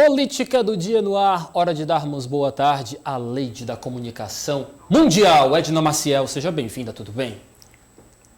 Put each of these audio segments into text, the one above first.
Política do dia no ar, hora de darmos boa tarde à Lady da Comunicação Mundial. Edna Maciel, seja bem-vinda, tudo bem?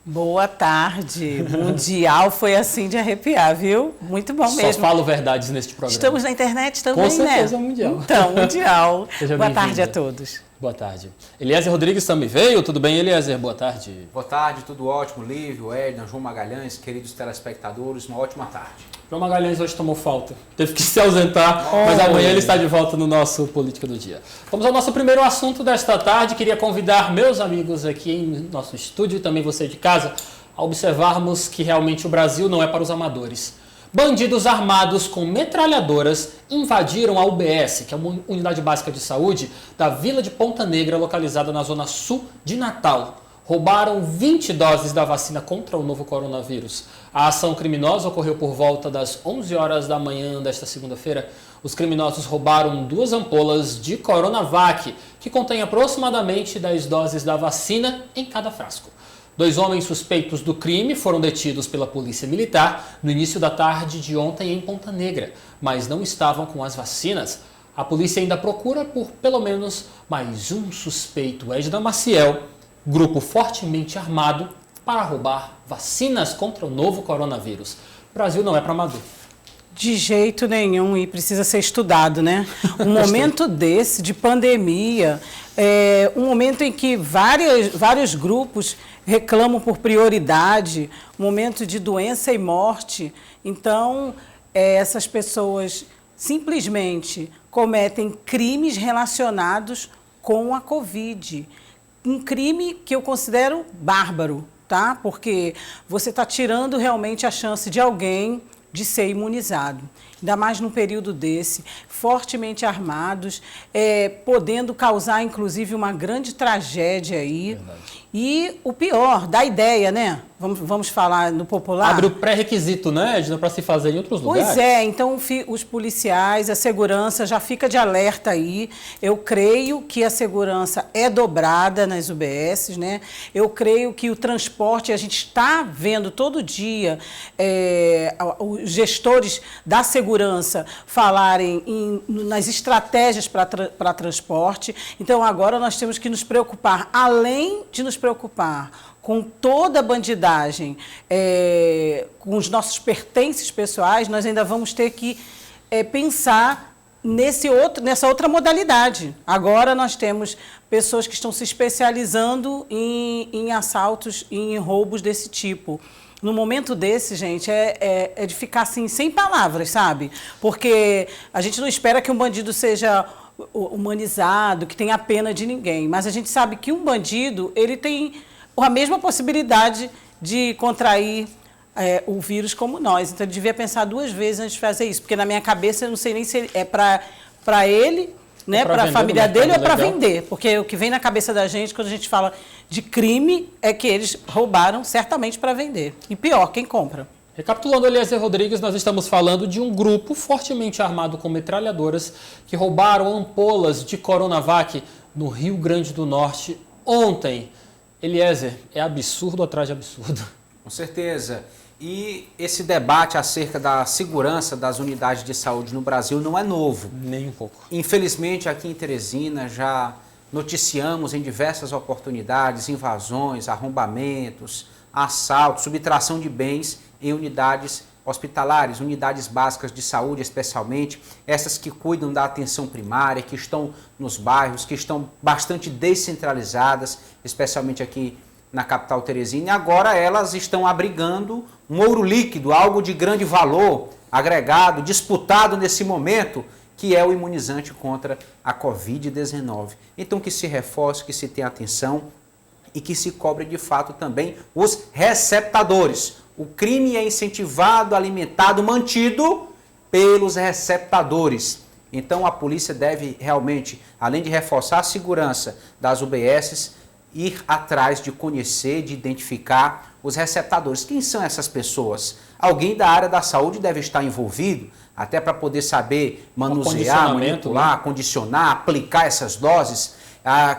Boa tarde. Mundial foi assim de arrepiar, viu? Muito bom mesmo. Só falo verdades neste programa. Estamos na internet também, com certeza, né? Mundial. Então, Mundial. Seja boa bem-vinda. tarde a todos. Boa tarde. Eliezer Rodrigues também veio, tudo bem, Eliezer? Boa tarde. Boa tarde, tudo ótimo. Lívio, Edna, João Magalhães, queridos telespectadores, uma ótima tarde. João Magalhães hoje tomou falta, teve que se ausentar, mas amanhã ele está de volta no nosso Política do Dia. Vamos ao nosso primeiro assunto desta tarde. Queria convidar meus amigos aqui em nosso estúdio e também você de casa a observarmos que realmente o Brasil não é para os amadores. Bandidos armados com metralhadoras invadiram a UBS, que é uma unidade básica de saúde da Vila de Ponta Negra, localizada na zona sul de Natal. Roubaram 20 doses da vacina contra o novo coronavírus. A ação criminosa ocorreu por volta das 11 horas da manhã desta segunda-feira. Os criminosos roubaram 2 ampolas de Coronavac, que contém aproximadamente 10 doses da vacina em cada frasco. 2 homens suspeitos do crime foram detidos pela Polícia Militar no início da tarde de ontem em Ponta Negra, mas não estavam com as vacinas. A polícia ainda procura por pelo menos mais um suspeito, Edna Maciel, grupo fortemente armado para roubar vacinas contra o novo coronavírus. O Brasil não é para amador. De jeito nenhum, e precisa ser estudado, né? Um momento desse, de pandemia, um momento em que vários grupos reclamam por prioridade, um momento de doença e morte. Então, essas pessoas simplesmente cometem crimes relacionados com a Covid. Um crime que eu considero bárbaro, tá? Porque você está tirando realmente a chance de alguém de ser imunizado. Ainda mais num período desse, fortemente armados, podendo causar, inclusive, uma grande tragédia aí. Verdade. E o pior, dá ideia, né? Vamos falar no popular. Abre o pré-requisito, né, Edna, para se fazer em outros lugares. Pois é, então os policiais, a segurança já fica de alerta aí. Eu creio que a segurança é dobrada nas UBSs, né? Eu creio que o transporte, a gente está vendo todo dia os gestores da segurança falarem nas estratégias para transporte. Então agora nós temos que nos preocupar, além de nos preocupar com toda a bandidagem, com os nossos pertences pessoais, nós ainda vamos ter que pensar nessa outra modalidade. Agora nós temos pessoas que estão se especializando em assaltos e em roubos desse tipo. No momento desse, gente, é de ficar assim, sem palavras, sabe? Porque a gente não espera que um bandido seja humanizado, que tenha pena de ninguém, mas a gente sabe que um bandido, ele tem a mesma possibilidade de contrair o vírus como nós. Então, ele devia pensar 2 vezes antes de fazer isso, porque na minha cabeça eu não sei nem se é para ele, né, para a família dele ou para vender, porque o que vem na cabeça da gente quando a gente fala de crime é que eles roubaram certamente para vender. E pior, quem compra. Recapitulando, Eliezer Rodrigues, nós estamos falando de um grupo fortemente armado com metralhadoras que roubaram ampolas de Coronavac no Rio Grande do Norte ontem. Eliezer, é absurdo atrás de absurdo. Com certeza. E esse debate acerca da segurança das unidades de saúde no Brasil não é novo. Nem um pouco. Infelizmente, aqui em Teresina já noticiamos em diversas oportunidades invasões, arrombamentos, assaltos, subtração de bens em unidades hospitalares, unidades básicas de saúde especialmente, essas que cuidam da atenção primária, que estão nos bairros, que estão bastante descentralizadas, especialmente aqui na capital Teresina, e agora elas estão abrigando um ouro líquido, algo de grande valor agregado, disputado nesse momento, que é o imunizante contra a Covid-19. Então que se reforce, que se tenha atenção e que se cobre de fato também os receptadores. O crime é incentivado, alimentado, mantido pelos receptadores. Então a polícia deve realmente, além de reforçar a segurança das UBSs, ir atrás de conhecer, de identificar os receptadores. Quem são essas pessoas? Alguém da área da saúde deve estar envolvido, até para poder saber manusear, manipular, condicionar, aplicar essas doses.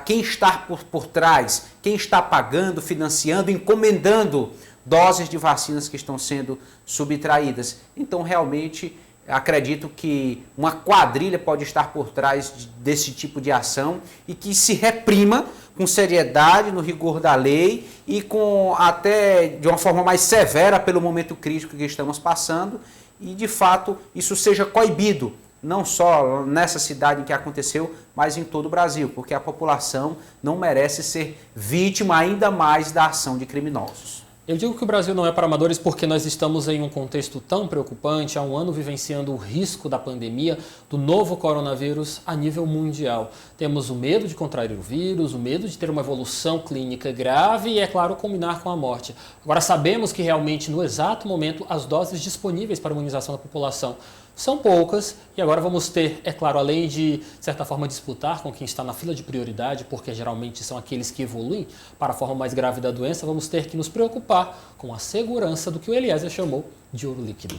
Quem está por trás, quem está pagando, financiando, encomendando doses de vacinas que estão sendo subtraídas. Então, realmente, acredito que uma quadrilha pode estar por trás desse tipo de ação e que se reprima com seriedade, no rigor da lei e com até de uma forma mais severa pelo momento crítico que estamos passando e, de fato, isso seja coibido, não só nessa cidade em que aconteceu, mas em todo o Brasil, porque a população não merece ser vítima ainda mais da ação de criminosos. Eu digo que o Brasil não é para amadores porque nós estamos em um contexto tão preocupante, há um ano vivenciando o risco da pandemia do novo coronavírus a nível mundial. Temos o medo de contrair o vírus, o medo de ter uma evolução clínica grave e, é claro, culminar com a morte. Agora, sabemos que realmente, no exato momento, as doses disponíveis para a imunização da população são poucas e agora vamos ter, é claro, além de certa forma disputar com quem está na fila de prioridade, porque geralmente são aqueles que evoluem para a forma mais grave da doença, vamos ter que nos preocupar com a segurança do que o Eliezer chamou de ouro líquido.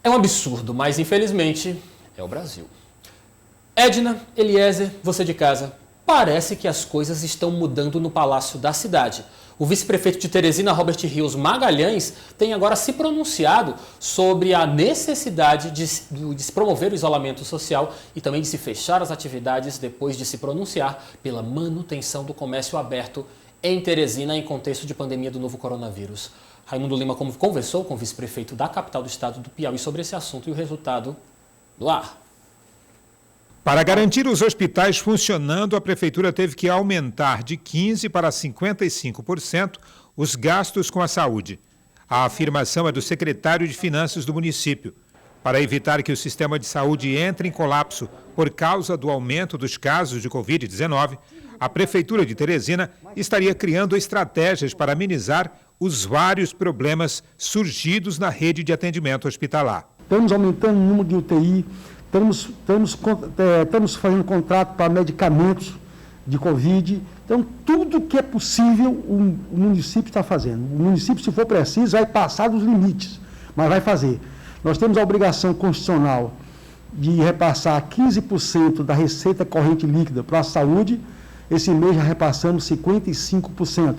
É um absurdo, mas infelizmente é o Brasil. Edna, Eliezer, você de casa, parece que as coisas estão mudando no Palácio da Cidade. O vice-prefeito de Teresina, Robert Rios Magalhães, tem agora se pronunciado sobre a necessidade de se promover o isolamento social e também de se fechar as atividades depois de se pronunciar pela manutenção do comércio aberto em Teresina em contexto de pandemia do novo coronavírus. Raimundo Lima conversou com o vice-prefeito da capital do estado do Piauí sobre esse assunto e o resultado no ar. Para garantir os hospitais funcionando, a Prefeitura teve que aumentar de 15% para 55% os gastos com a saúde. A afirmação é do secretário de Finanças do município. Para evitar que o sistema de saúde entre em colapso por causa do aumento dos casos de Covid-19, a Prefeitura de Teresina estaria criando estratégias para amenizar os vários problemas surgidos na rede de atendimento hospitalar. Estamos aumentando o número de UTI, estamos fazendo contrato para medicamentos de Covid. Então, tudo que é possível o município está fazendo. O município, se for preciso, vai passar dos limites, mas vai fazer. Nós temos a obrigação constitucional de repassar 15% da receita corrente líquida para a saúde. Esse mês já repassamos 55%.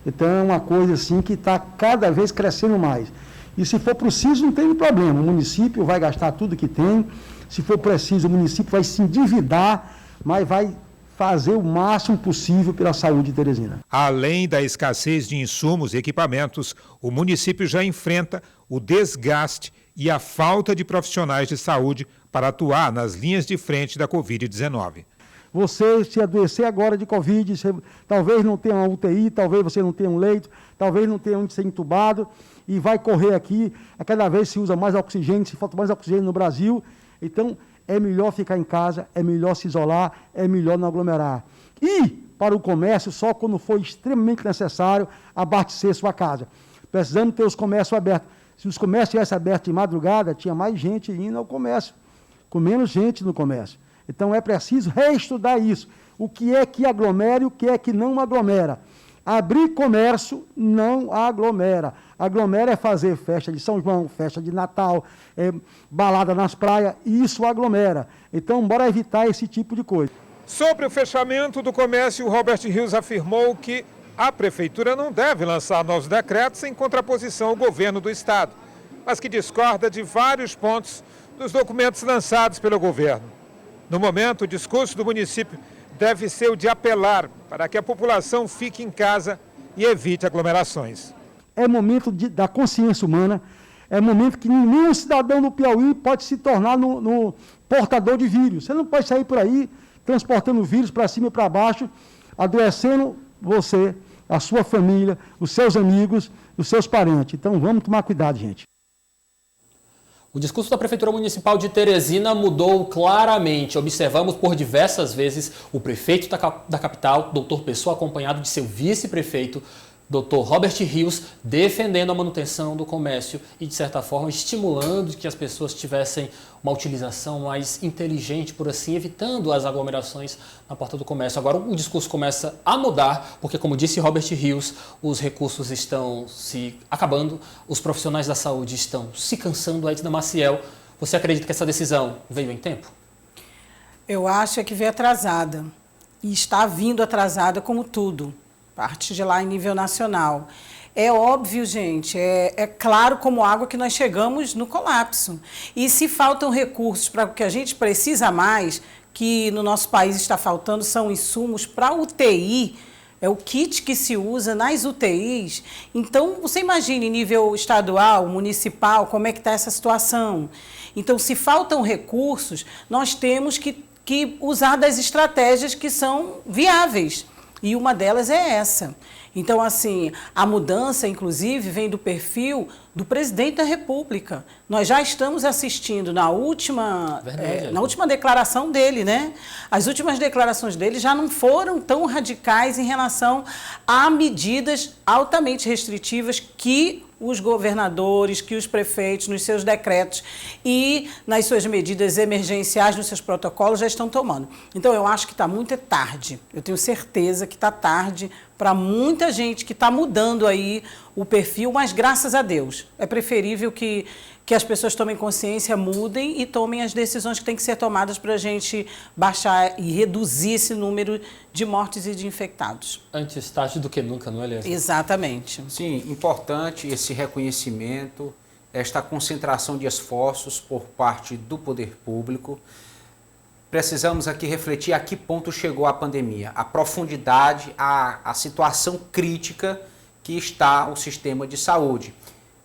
Então, é uma coisa assim que está cada vez crescendo mais. E se for preciso, não tem problema. O município vai gastar tudo que tem. Se for preciso, o município vai se endividar, mas vai fazer o máximo possível pela saúde de Teresina. Além da escassez de insumos e equipamentos, o município já enfrenta o desgaste e a falta de profissionais de saúde para atuar nas linhas de frente da Covid-19. Você se adoecer agora de Covid, você talvez não tenha uma UTI, talvez você não tenha um leito, talvez não tenha onde ser entubado, e vai correr aqui, a cada vez se usa mais oxigênio, se falta mais oxigênio no Brasil, então é melhor ficar em casa, é melhor se isolar, é melhor não aglomerar. E para o comércio, só quando for extremamente necessário, abastecer sua casa. Precisamos ter os comércios abertos. Se os comércios estivessem abertos de madrugada, tinha mais gente indo ao comércio, com menos gente no comércio. Então é preciso reestudar isso. O que é que aglomera e o que é que não aglomera. Abrir comércio não aglomera. Aglomera é fazer festa de São João, festa de Natal, balada nas praias, e isso aglomera. Então, bora evitar esse tipo de coisa. Sobre o fechamento do comércio, o Robert Rios afirmou que a Prefeitura não deve lançar novos decretos em contraposição ao governo do Estado, mas que discorda de vários pontos dos documentos lançados pelo governo. No momento, o discurso do município deve ser o de apelar para que a população fique em casa e evite aglomerações. É momento da consciência humana, é momento que nenhum cidadão do Piauí pode se tornar no portador de vírus. Você não pode sair por aí transportando vírus para cima e para baixo, adoecendo você, a sua família, os seus amigos, os seus parentes. Então vamos tomar cuidado, gente. O discurso da Prefeitura Municipal de Teresina mudou claramente. Observamos por diversas vezes o prefeito da capital, Dr. Pessoa, acompanhado de seu vice-prefeito, Dr. Robert Rios, defendendo a manutenção do comércio e, de certa forma, estimulando que as pessoas tivessem uma utilização mais inteligente, por assim, evitando as aglomerações na porta do comércio. Agora o discurso começa a mudar, porque, como disse Robert Rios, os recursos estão se acabando, os profissionais da saúde estão se cansando. Edna Maciel, você acredita que essa decisão veio em tempo? Eu acho que veio atrasada, e está vindo atrasada como tudo. Parte de lá em nível nacional. É óbvio, gente, é claro como água que nós chegamos no colapso. E se faltam recursos para o que a gente precisa mais, que no nosso país está faltando, são insumos para UTI, é o kit que se usa nas UTIs. Então, você imagine, nível estadual, municipal, como é que está essa situação. Então, se faltam recursos, nós temos que usar das estratégias que são viáveis. E uma delas é essa. Então, assim, a mudança, inclusive, vem do perfil do presidente da República. Nós já estamos assistindo na última declaração dele, né? As últimas declarações dele já não foram tão radicais em relação a medidas altamente restritivas que os governadores, que os prefeitos, nos seus decretos e nas suas medidas emergenciais, nos seus protocolos, já estão tomando. Então, eu acho que está muito tarde. Eu tenho certeza que está tarde para muita gente que está mudando aí o perfil, mas graças a Deus. É preferível que as pessoas tomem consciência, mudem e tomem as decisões que têm que ser tomadas para a gente baixar e reduzir esse número de mortes e de infectados. Antes tarde do que nunca, não é, Elias? Exatamente. Sim, importante esse reconhecimento, esta concentração de esforços por parte do poder público. Precisamos aqui refletir a que ponto chegou a pandemia, a profundidade, a situação crítica que está o sistema de saúde.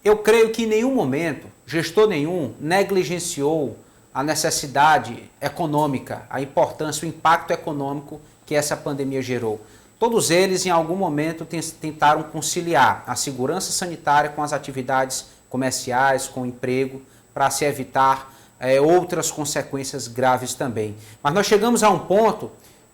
Eu creio que em nenhum momento, gestor nenhum, negligenciou a necessidade econômica, a importância, o impacto econômico que essa pandemia gerou. Todos eles, em algum momento, tentaram conciliar a segurança sanitária com as atividades comerciais, com o emprego, para se evitar outras consequências graves também. Mas nós chegamos a um ponto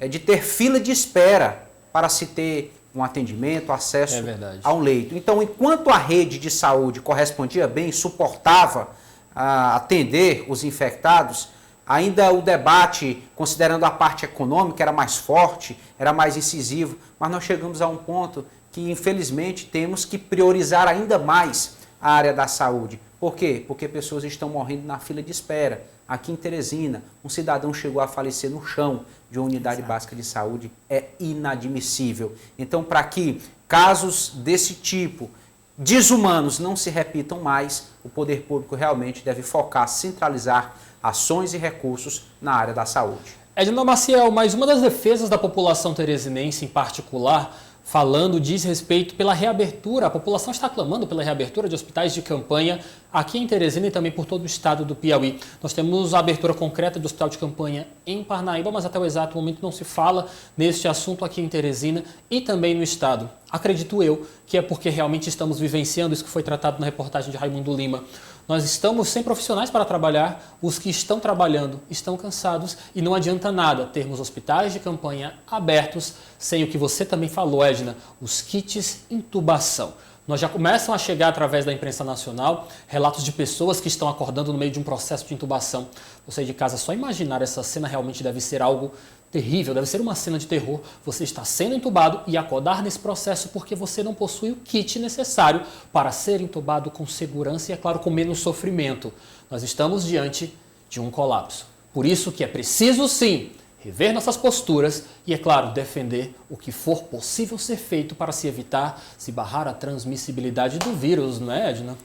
de ter fila de espera para se ter um atendimento, acesso a um leito. Então, enquanto a rede de saúde correspondia bem, suportava atender os infectados, ainda o debate, considerando a parte econômica, era mais forte, era mais incisivo, mas nós chegamos a um ponto que, infelizmente, temos que priorizar ainda mais a área da saúde. Por quê? Porque pessoas estão morrendo na fila de espera. Aqui em Teresina, um cidadão chegou a falecer no chão de uma unidade básica de saúde. É inadmissível. Então, para que casos desse tipo, desumanos, não se repitam mais, o poder público realmente deve focar, centralizar ações e recursos na área da saúde. Edna Maciel, mas uma das defesas da população teresinense em particular, falando, diz respeito pela reabertura. A população está clamando pela reabertura de hospitais de campanha aqui em Teresina e também por todo o estado do Piauí. Nós temos a abertura concreta do hospital de campanha em Parnaíba, mas até o exato momento não se fala neste assunto aqui em Teresina e também no estado. Acredito eu que é porque realmente estamos vivenciando isso que foi tratado na reportagem de Raimundo Lima. Nós estamos sem profissionais para trabalhar, os que estão trabalhando estão cansados e não adianta nada termos hospitais de campanha abertos sem o que você também falou, Edna, os kits intubação. Nós já começam a chegar através da imprensa nacional relatos de pessoas que estão acordando no meio de um processo de intubação. Você de casa, só imaginar essa cena realmente deve ser algo terrível, deve ser uma cena de terror. Você está sendo entubado e acordar nesse processo porque você não possui o kit necessário para ser entubado com segurança e, é claro, com menos sofrimento. Nós estamos diante de um colapso. Por isso que é preciso, sim, rever nossas posturas e, é claro, defender o que for possível ser feito para se evitar, se barrar a transmissibilidade do vírus, não é, Edna?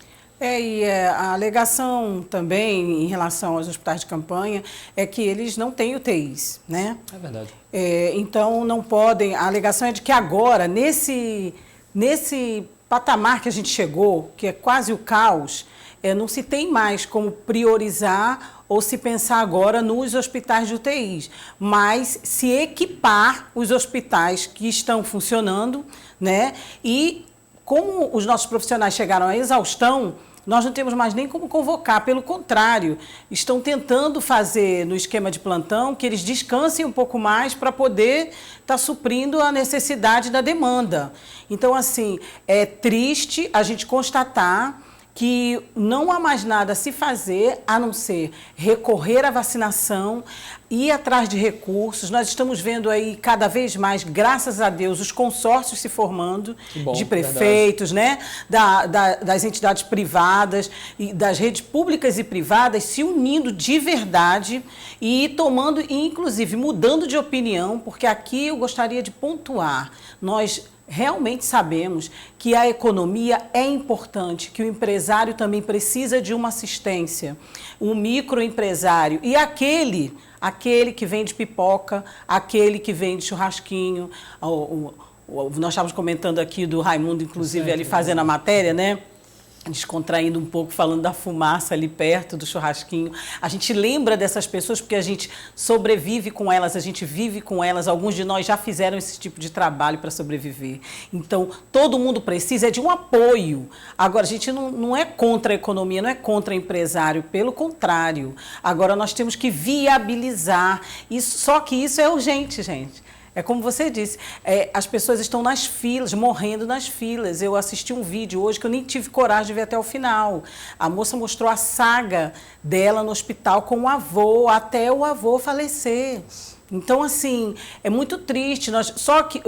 A alegação também em relação aos hospitais de campanha é que eles não têm UTIs, né? É verdade. Então, não podem... A alegação é de que agora, nesse patamar que a gente chegou, que é quase o caos, não se tem mais como priorizar ou se pensar agora nos hospitais de UTIs, mas se equipar os hospitais que estão funcionando, né? E como os nossos profissionais chegaram à exaustão, nós não temos mais nem como convocar, pelo contrário, estão tentando fazer no esquema de plantão que eles descansem um pouco mais para poder estar suprindo a necessidade da demanda. Então, assim, é triste a gente constatar que não há mais nada a se fazer a não ser recorrer à vacinação, ir atrás de recursos. Nós estamos vendo aí cada vez mais, graças a Deus, os consórcios se formando de prefeitos, né? Das entidades privadas, e das redes públicas e privadas se unindo de verdade e tomando, inclusive, mudando de opinião, porque aqui eu gostaria de pontuar. Nós realmente sabemos que a economia é importante, que o empresário também precisa de uma assistência, o microempresário e aquele que vende pipoca, aquele que vende churrasquinho. Nós estávamos comentando aqui do Raimundo, inclusive, ali fazendo a matéria, né? Descontraindo um pouco, falando da fumaça ali perto do churrasquinho. A gente lembra dessas pessoas porque a gente sobrevive com elas, a gente vive com elas. Alguns de nós já fizeram esse tipo de trabalho para sobreviver. Então, todo mundo precisa de um apoio. Agora, a gente não é contra a economia, não é contra o empresário, pelo contrário. Agora, nós temos que viabilizar isso, só que isso é urgente, gente. É como você disse, as pessoas estão nas filas, morrendo nas filas. Eu assisti um vídeo hoje que eu nem tive coragem de ver até o final. A moça mostrou a saga dela no hospital com o avô, até o avô falecer. Então, assim, é muito triste. Só que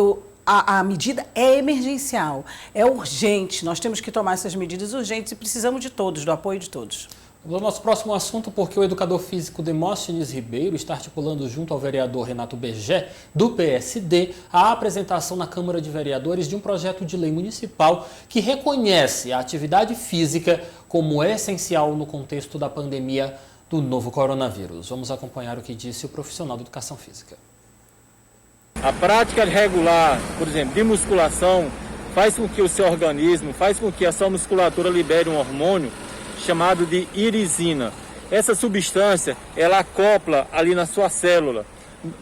a medida é emergencial, é urgente. Nós temos que tomar essas medidas urgentes e precisamos de todos, do apoio de todos. Vamos ao nosso próximo assunto, porque o educador físico Demóstenes Ribeiro está articulando junto ao vereador Renato Berger, do PSD, a apresentação na Câmara de Vereadores de um projeto de lei municipal que reconhece a atividade física como essencial no contexto da pandemia do novo coronavírus. Vamos acompanhar o que disse o profissional de educação física. A prática regular, por exemplo, de musculação, faz com que o seu organismo, faz com que a sua musculatura libere um hormônio chamado de irisina. Essa substância, ela acopla ali na sua célula,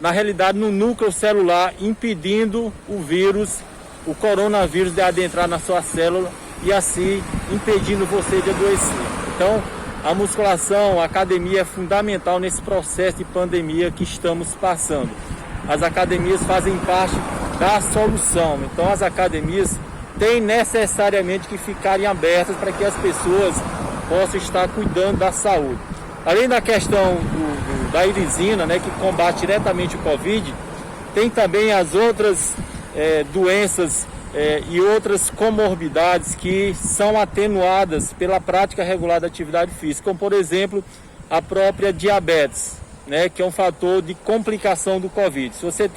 na realidade no núcleo celular, impedindo o vírus, o coronavírus de adentrar na sua célula e assim impedindo você de adoecer. Então, a musculação, a academia é fundamental nesse processo de pandemia que estamos passando. As academias fazem parte da solução, então as academias têm necessariamente que ficarem abertas para que as pessoas possa estar cuidando da saúde. Além da questão da irisina, né, que combate diretamente o Covid, tem também as outras doenças e outras comorbidades que são atenuadas pela prática regular da atividade física, como por exemplo a própria diabetes, né, que é um fator de complicação do Covid. Se você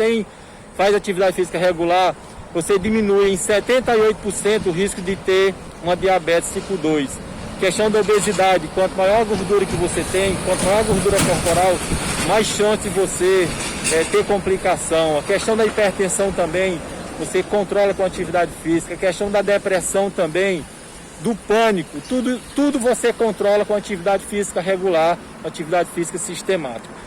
faz atividade física regular, você diminui em 78% o risco de ter uma diabetes tipo 2. Questão da obesidade, quanto maior a gordura que você tem, quanto maior a gordura corporal, mais chance de você ter complicação. A questão da hipertensão também, você controla com atividade física. A questão da depressão também, do pânico, tudo você controla com atividade física regular, atividade física sistemática.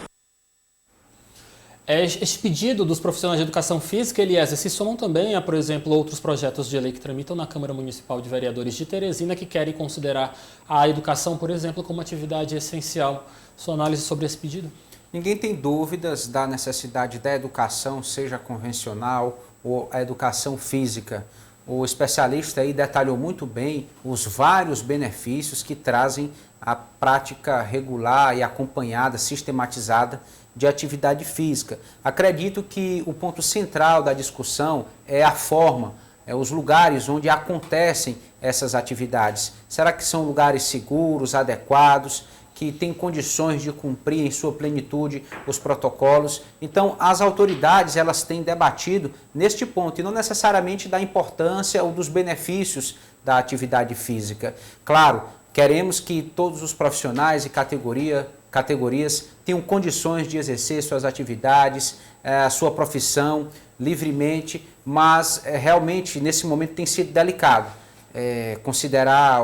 Este pedido dos profissionais de educação física, Eliezer, se somam também a, por exemplo, outros projetos de lei que tramitam na Câmara Municipal de Vereadores de Teresina que querem considerar a educação, por exemplo, como atividade essencial. Sua análise sobre esse pedido? Ninguém tem dúvidas da necessidade da educação, seja convencional ou a educação física. O especialista aí detalhou muito bem os vários benefícios que trazem a prática regular e acompanhada, sistematizada de atividade física. Acredito que o ponto central da discussão é a forma, os lugares onde acontecem essas atividades. Será que são lugares seguros, adequados, que têm condições de cumprir em sua plenitude os protocolos? Então, as autoridades elas têm debatido neste ponto e não necessariamente da importância ou dos benefícios da atividade física. Claro, queremos que todos os profissionais e categorias tenham condições de exercer suas atividades, a sua profissão livremente, mas realmente nesse momento tem sido delicado considerar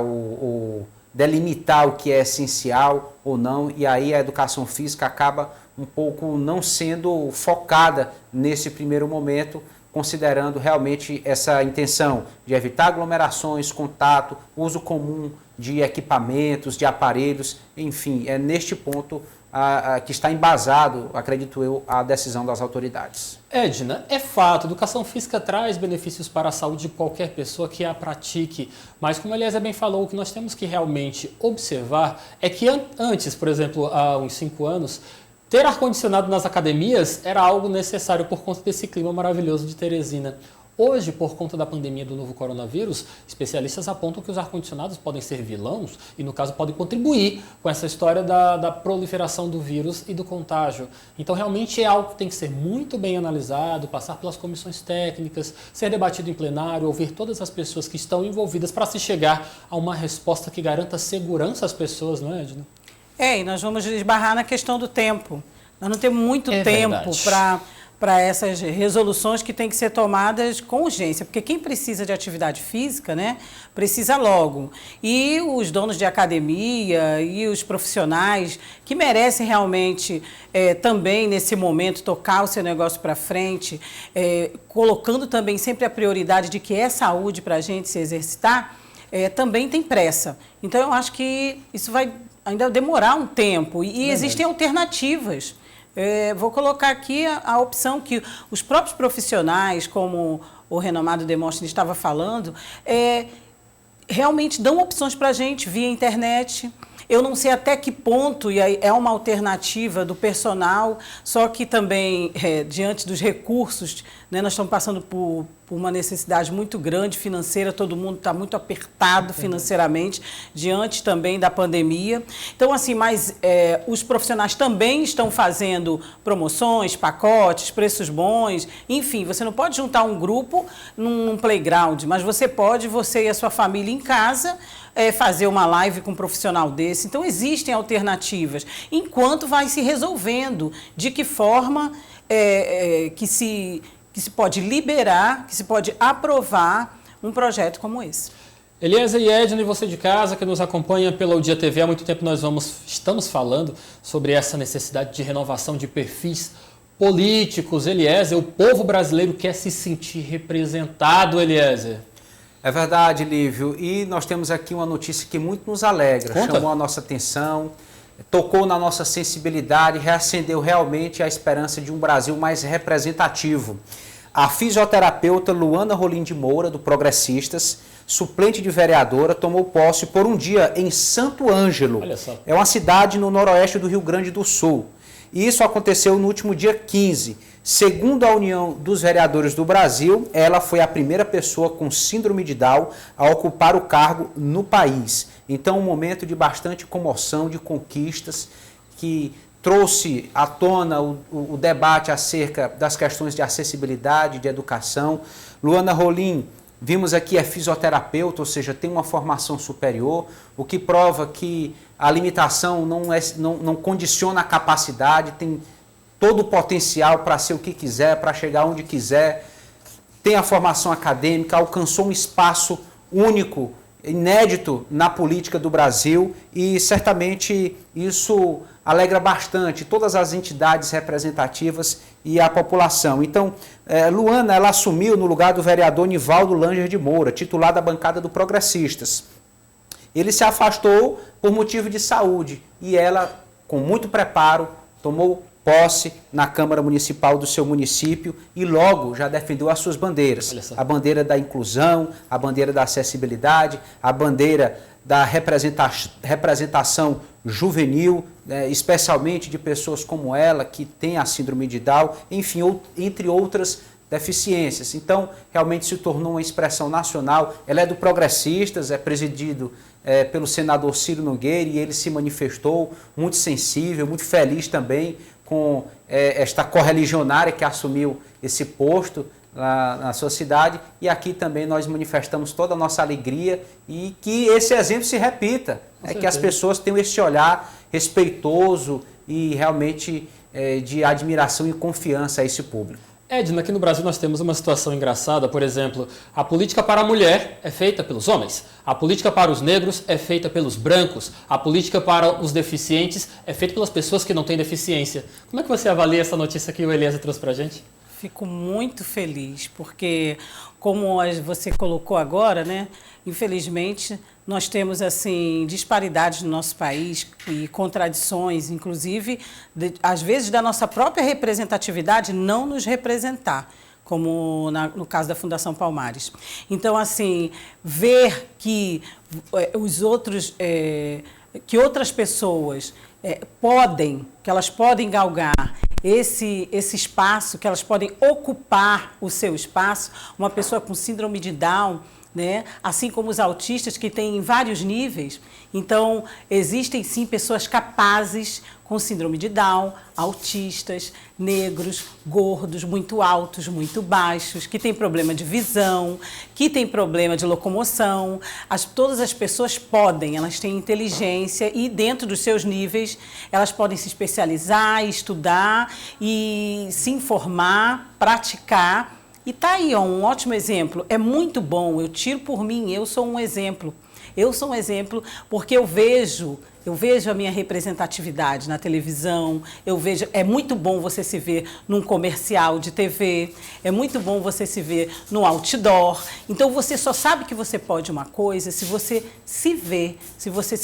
delimitar o que é essencial ou não, e aí a educação física acaba um pouco não sendo focada nesse primeiro momento, considerando realmente essa intenção de evitar aglomerações, contato, uso comum de equipamentos, de aparelhos, enfim, é neste ponto que está embasado, acredito eu, a decisão das autoridades. Edna, é fato, a educação física traz benefícios para a saúde de qualquer pessoa que a pratique, mas como a Eliezer bem falou, o que nós temos que realmente observar é que antes, por exemplo, há uns 5 anos, ter ar-condicionado nas academias era algo necessário por conta desse clima maravilhoso de Teresina. Hoje, por conta da pandemia do novo coronavírus, especialistas apontam que os ar-condicionados podem ser vilões e, no caso, podem contribuir com essa história da proliferação do vírus e do contágio. Então, realmente é algo que tem que ser muito bem analisado, passar pelas comissões técnicas, ser debatido em plenário, ouvir todas as pessoas que estão envolvidas para se chegar a uma resposta que garanta segurança às pessoas, não é, Edna? E nós vamos esbarrar na questão do tempo. Nós não temos muito tempo para essas resoluções que têm que ser tomadas com urgência, porque quem precisa de atividade física, né, precisa logo. E os donos de academia e os profissionais que merecem realmente também, nesse momento, tocar o seu negócio para frente, colocando também sempre a prioridade de que é saúde para a gente se exercitar, também tem pressa. Então, eu acho que isso vai ainda demorar um tempo e existem alternativas. Vou colocar aqui a opção que os próprios profissionais, como o renomado Demóstenes estava falando, realmente dão opções para a gente via internet. Eu não sei até que ponto, e aí é uma alternativa do personal, só que também, diante dos recursos, né, nós estamos passando por uma necessidade muito grande financeira, todo mundo está muito apertado financeiramente, diante também da pandemia. Então, assim, mas os profissionais também estão fazendo promoções, pacotes, preços bons, enfim, você não pode juntar um grupo num playground, mas você pode, você e a sua família em casa, fazer uma live com um profissional desse. Então, existem alternativas, enquanto vai se resolvendo de que forma que se pode liberar, que se pode aprovar um projeto como esse. Eliezer e Edna, e você de casa que nos acompanha pela Dia TV, há muito tempo estamos falando sobre essa necessidade de renovação de perfis políticos. Eliezer, o povo brasileiro quer se sentir representado, Eliezer. É verdade, Lívio, e nós temos aqui uma notícia que muito nos alegra, chamou a nossa atenção, tocou na nossa sensibilidade, reacendeu realmente a esperança de um Brasil mais representativo. A fisioterapeuta Luana Rolim de Moura, do Progressistas, suplente de vereadora, tomou posse por um dia em Santo Ângelo. Olha só. É uma cidade no noroeste do Rio Grande do Sul. E isso aconteceu no último dia 15. Segundo a União dos Vereadores do Brasil, ela foi a primeira pessoa com síndrome de Down a ocupar o cargo no país. Então, um momento de bastante comoção, de conquistas, que trouxe à tona o debate acerca das questões de acessibilidade, de educação. Luana Rolim, vimos aqui, é fisioterapeuta, ou seja, tem uma formação superior, o que prova que a limitação não condiciona a capacidade, tem todo o potencial para ser o que quiser, para chegar onde quiser, tem a formação acadêmica, alcançou um espaço único, inédito na política do Brasil e certamente isso alegra bastante todas as entidades representativas e a população. Então, Luana, ela assumiu no lugar do vereador Nivaldo Langer de Moura, titular da bancada do Progressistas. Ele se afastou por motivo de saúde e ela, com muito preparo, tomou posse na Câmara Municipal do seu município e logo já defendeu as suas bandeiras. A bandeira da inclusão, a bandeira da acessibilidade, a bandeira da representação juvenil, especialmente de pessoas como ela, que tem a síndrome de Down, enfim, entre outras deficiências. Então, realmente se tornou uma expressão nacional. Ela é do Progressistas, é presidido pelo senador Ciro Nogueira e ele se manifestou muito sensível, muito feliz também com esta correligionária que assumiu esse posto na sua cidade, e aqui também nós manifestamos toda a nossa alegria e que esse exemplo se repita, que as pessoas tenham esse olhar respeitoso e realmente de admiração e confiança a esse público. Edna, aqui no Brasil nós temos uma situação engraçada, por exemplo, a política para a mulher é feita pelos homens, a política para os negros é feita pelos brancos, a política para os deficientes é feita pelas pessoas que não têm deficiência. Como é que você avalia essa notícia que o Eliezer trouxe para a gente? Fico muito feliz, porque como você colocou agora, né, infelizmente nós temos assim disparidades no nosso país e contradições, inclusive, às vezes da nossa própria representatividade não nos representar, como no caso da Fundação Palmares. Então, assim, ver que que outras pessoas que elas podem galgar esse espaço, que elas podem ocupar o seu espaço. Uma pessoa com síndrome de Down, né? Assim como os autistas, que têm vários níveis. Então, existem sim pessoas capazes com síndrome de Down, autistas, negros, gordos, muito altos, muito baixos, que têm problema de visão, que têm problema de locomoção. Todas as pessoas podem, elas têm inteligência e dentro dos seus níveis elas podem se especializar, estudar e se informar, praticar. E tá aí, ó, um ótimo exemplo. É muito bom, eu tiro por mim, eu sou um exemplo. Eu sou um exemplo porque eu vejo a minha representatividade na televisão, é muito bom você se ver num comercial de TV, é muito bom você se ver no outdoor. Então você só sabe que você pode uma coisa se você se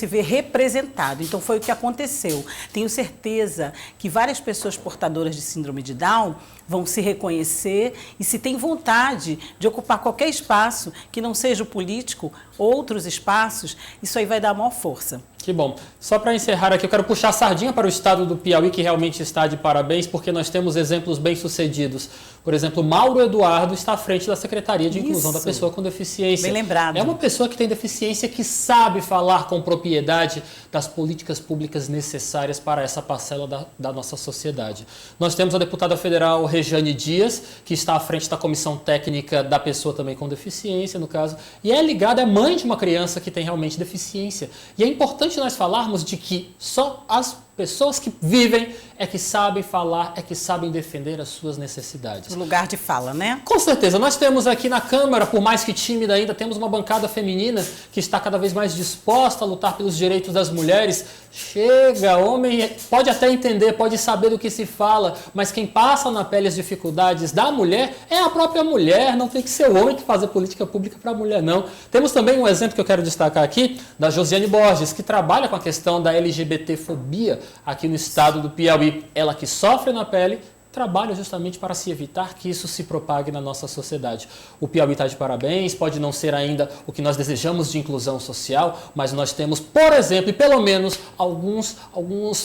vê representado. Então foi o que aconteceu. Tenho certeza que várias pessoas portadoras de síndrome de Down vão se reconhecer e, se tem vontade de ocupar qualquer espaço que não seja o político, outros espaços, isso aí vai dar a maior força. Que bom. Só para encerrar aqui, eu quero puxar a sardinha para o estado do Piauí, que realmente está de parabéns, porque nós temos exemplos bem-sucedidos. Por exemplo, Mauro Eduardo está à frente da Secretaria de Inclusão da Pessoa com Deficiência. Bem lembrado. É uma pessoa que tem deficiência, que sabe falar com propriedade das políticas públicas necessárias para essa parcela da nossa sociedade. Nós temos a deputada federal Rejane Dias, que está à frente da Comissão Técnica da Pessoa também com Deficiência, no caso, e é ligada, é mãe de uma criança que tem realmente deficiência. E é importante nós falarmos de que só as pessoas que vivem é que sabem falar, é que sabem defender as suas necessidades. O lugar de fala, né? Com certeza. Nós temos aqui na Câmara, por mais que tímida ainda, temos uma bancada feminina que está cada vez mais disposta a lutar pelos direitos das mulheres. Chega, homem pode até entender, pode saber do que se fala, mas quem passa na pele as dificuldades da mulher é a própria mulher, não tem que ser o homem que fazer política pública para a mulher, não. Temos também um exemplo que eu quero destacar aqui, da Josiane Borges, que trabalha com a questão da LGBTfobia aqui no estado do Piauí. Ela que sofre na pele, trabalha justamente para se evitar que isso se propague na nossa sociedade. O Piauí está de parabéns, pode não ser ainda o que nós desejamos de inclusão social, mas nós temos, por exemplo, e pelo menos alguns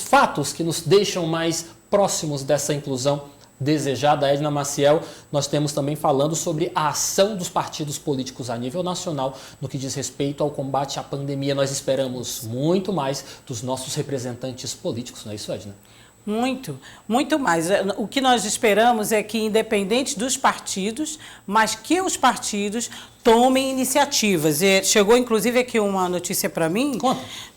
fatos que nos deixam mais próximos dessa inclusão desejada. A Edna Maciel, nós temos também falando sobre a ação dos partidos políticos a nível nacional no que diz respeito ao combate à pandemia. Nós esperamos muito mais dos nossos representantes políticos, não é isso, Edna? Muito, muito mais. O que nós esperamos é que, independente dos partidos, mas que os partidos tomem iniciativas. E chegou, inclusive, aqui uma notícia para mim,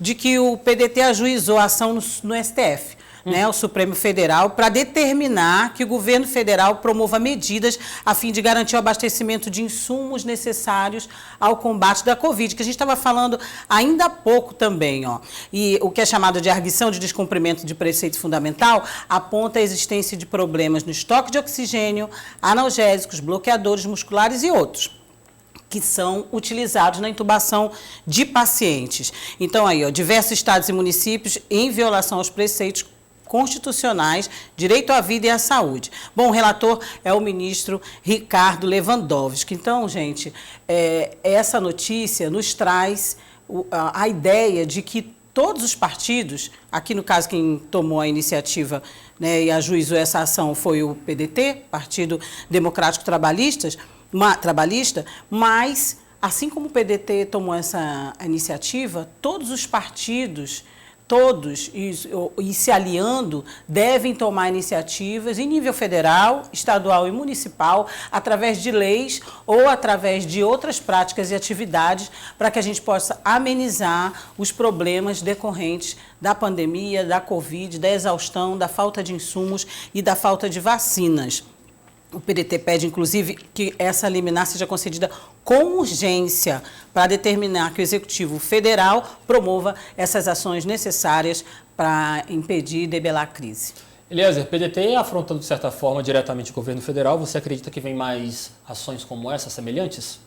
de que o PDT ajuizou a ação no STF. Né, o Supremo Federal, para determinar que o governo federal promova medidas a fim de garantir o abastecimento de insumos necessários ao combate da Covid, que a gente estava falando ainda há pouco também. Ó. E o que é chamado de arguição de descumprimento de preceito fundamental aponta a existência de problemas no estoque de oxigênio, analgésicos, bloqueadores musculares e outros que são utilizados na intubação de pacientes. Então, aí, ó, diversos estados e municípios, em violação aos preceitos constitucionais, direito à vida e à saúde. Bom, o relator é o ministro Ricardo Lewandowski. Então, gente, essa notícia nos traz a ideia de que todos os partidos, aqui no caso quem tomou a iniciativa, né, e ajuizou essa ação foi o PDT, Partido Democrático Trabalhista, mas, assim como o PDT tomou essa iniciativa, todos os partidos, e se aliando, devem tomar iniciativas em nível federal, estadual e municipal, através de leis ou através de outras práticas e atividades, para que a gente possa amenizar os problemas decorrentes da pandemia, da Covid, da exaustão, da falta de insumos e da falta de vacinas. O PDT pede, inclusive, que essa liminar seja concedida com urgência para determinar que o Executivo Federal promova essas ações necessárias para impedir e debelar a crise. Eliezer, PDT afrontando, de certa forma, diretamente o governo federal, você acredita que vem mais ações como essa, semelhantes?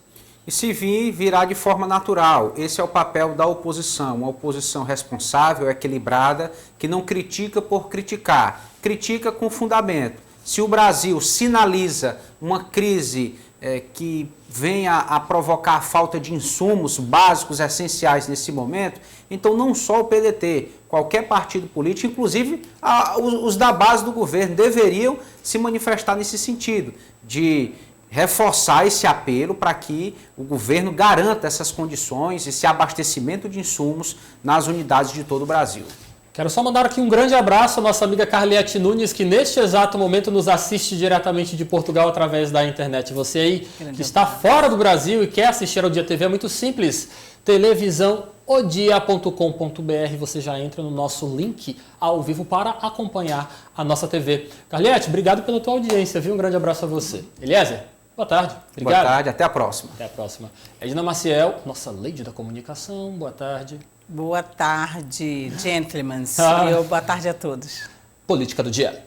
E se vir, virá de forma natural. Esse é o papel da oposição, uma oposição responsável, equilibrada, que não critica por criticar, critica com fundamento. Se o Brasil sinaliza uma crise que venha a provocar a falta de insumos básicos, essenciais nesse momento, então não só o PDT, qualquer partido político, inclusive os da base do governo, deveriam se manifestar nesse sentido, de reforçar esse apelo para que o governo garanta essas condições, esse abastecimento de insumos nas unidades de todo o Brasil. Quero só mandar aqui um grande abraço à nossa amiga Carliette Nunes, que neste exato momento nos assiste diretamente de Portugal através da internet. Você aí que está fora do Brasil e quer assistir ao Dia TV, é muito simples. televisãodia.com.br, você já entra no nosso link ao vivo para acompanhar a nossa TV. Carliette, obrigado pela tua audiência, viu? Um grande abraço a você. Eliezer, boa tarde. Obrigado. Boa tarde, até a próxima. Até a próxima. Edna Maciel, nossa lady da comunicação, boa tarde. Boa tarde, gentlemen. Boa tarde a todos. Política do Dia.